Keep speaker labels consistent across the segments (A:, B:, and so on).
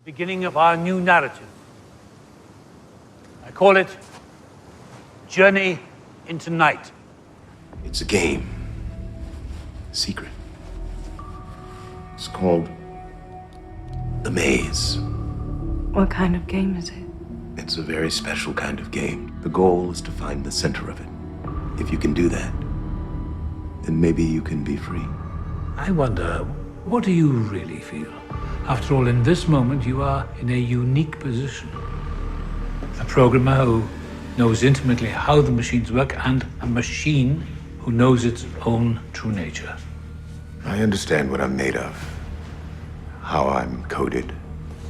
A: Beginning of our new narrative. I call it Journey into Night.
B: It's a game. Secret. It's called The Maze.
C: What kind of game is it?
B: It's a very special kind of game. The goal is to find the center of it. If you can do that, then maybe you can be free.
A: I wonder, what do you really feel? After all, in this moment, you are in a unique position. A programmer who knows intimately how the machines work, and a machine who knows its own true nature.
B: I understand what I'm made of, how I'm coded,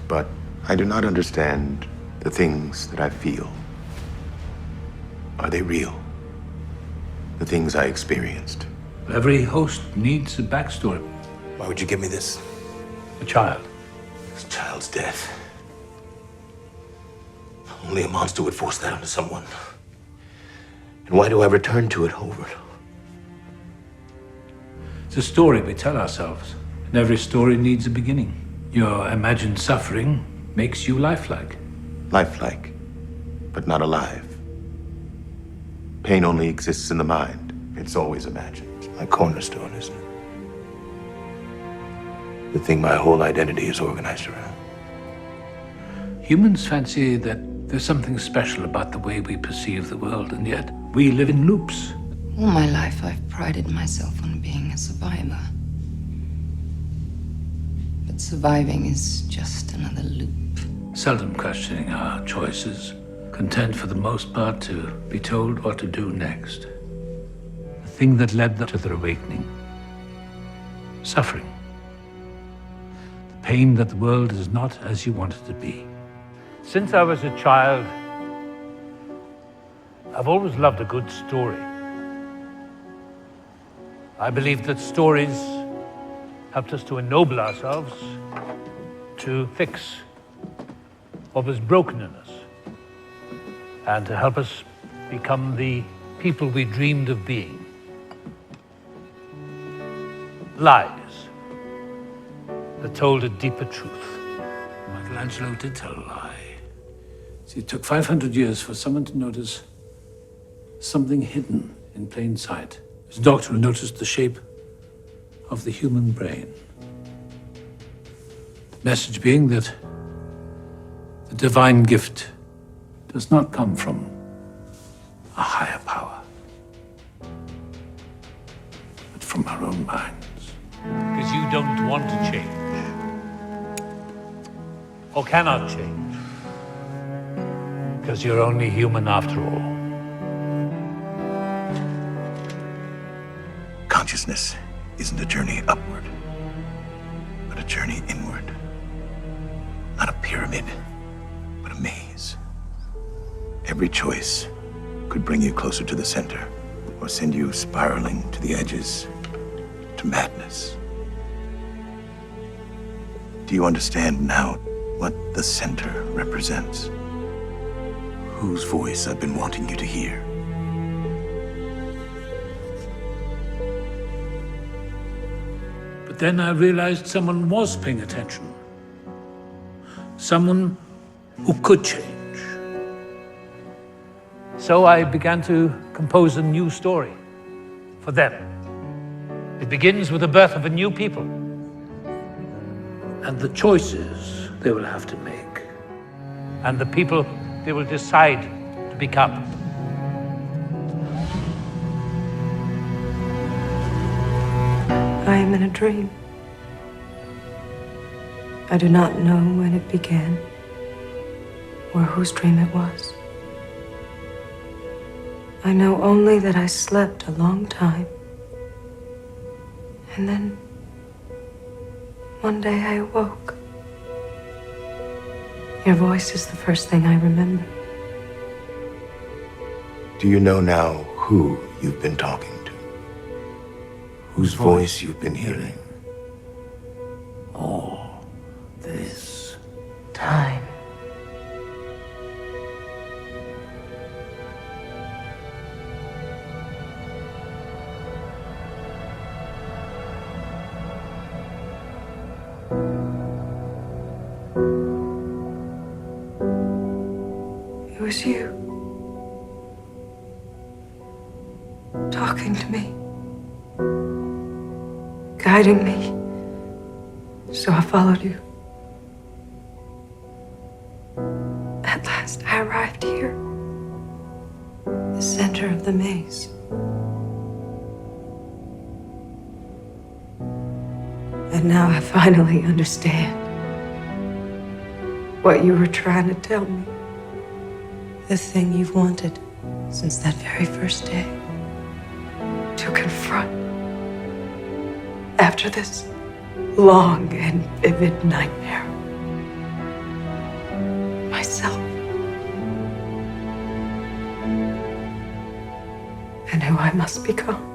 B: but I do not understand the things that I feel. Are they real? The things I experienced.
A: Every host needs a backstory.
B: Why would you give me this?
A: A child.
B: This child's death. Only a monster would force that onto someone. And why do I return to it over?
A: It's a story we tell ourselves, and every story needs a beginning. Your imagined suffering makes you lifelike.
B: Lifelike, but not alive. Pain only exists in the mind. It's always imagined. My cornerstone, isn't it? The thing my whole identity is organized around.
A: Humans fancy that there's something special about the way we perceive the world, and yet we live in loops.
C: All my life, I've prided myself on being a survivor. But surviving is just another loop.
A: Seldom questioning our choices, content for the most part to be told what to do next. The thing that led them to their awakening. Suffering. The pain that the world is not as you want it to be. Since I was a child, I've always loved a good story. I believe that stories helped us to ennoble ourselves, to fix what was broken in us, and to help us become the people we dreamed of being. Lies that told a deeper truth. Michelangelo did tell a lie. See, it took 500 years for someone to notice something hidden in plain sight. His doctor noticed the shape of the human brain. The message being that the divine gift does not come from a higher power, but from our own minds. Because you don't want to change, or cannot change, because you're only human after all.
B: Consciousness isn't a journey upward, but a journey inward. Not a pyramid, but a maze. Every choice could bring you closer to the center, or send you spiraling to the edges, to madness. Do you understand now what the center represents? Whose voice I've been wanting you to hear?
A: But then I realized someone was paying attention. Someone who could change. So I began to compose a new story for them. It begins with the birth of a new people and the choices they will have to make, and the people they will decide to become.
C: I am in a dream. I do not know when it began or whose dream it was. I know only that I slept a long time. And then one day I awoke. Your voice is the first thing I remember.
B: Do you know now who you've been talking to? Whose voice you've been hearing?
A: All this
C: Time. was you. Talking to me. Guiding me. So I followed you. At last, I arrived here. The center of the maze. And now I finally understand what you were trying to tell me. The thing you've wanted since that very first day. To confront. After this long and vivid nightmare. Myself. And who I must become.